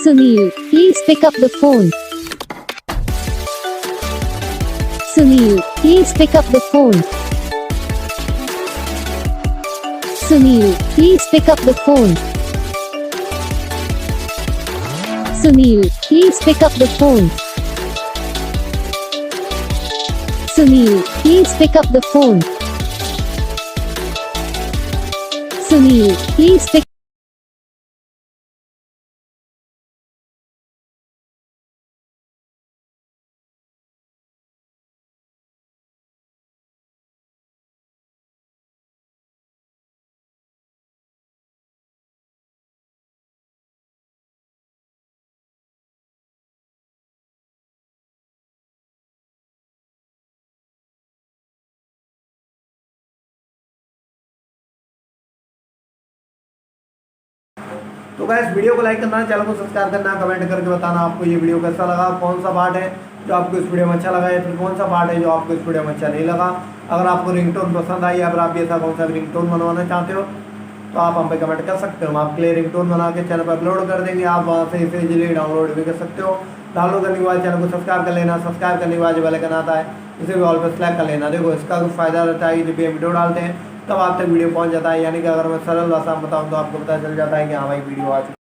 Sunil, please pick up the phone. Sunil, please pick up the phone. Sunil, please pick up the phone. Sunil, please pick up the phone. Sunil, please pick up the phone. Sunil, please pick तो guys video को like करना, channel को subscribe करना, comment करके बताना आपको ये video कैसा लगा, कौन सा पार्ट है जो आपको इस वीडियो में अच्छा लगा या फिर कौन सा पार्ट है जो आपको इस वीडियो में अच्छा नहीं लगा। अगर आपको रिंगटोन पसंद आई या फिर आप ऐसा कौन सा रिंगटोन बनवाना चाहते हो तो आप हम पे कमेंट कर सकते हो। हम आपके लिए रिंगटोन बना के चैनल पर अपलोड कर देंगे, आप वहाँ से इसे इजीली डाउनलोड भी कर सकते हो। डाउनलोड करने के बाद चैनल को सब्सक्राइब कर लेना, सब्सक्राइब करने के बाद जो बेल आइकन आता है उसे भी ऑल पर सेलेक्ट कर लेना। देखो इसका कुछ फ़ायदा रहता है कि जब भी हम वीडियो डालते हैं तब आप तक वीडियो पहुँच जाता है, यानी कि अगर मैं सरल भाषा में बताऊँ तो आपको पता चल जाता है कि हाँ भाई वीडियो आ चुकी है।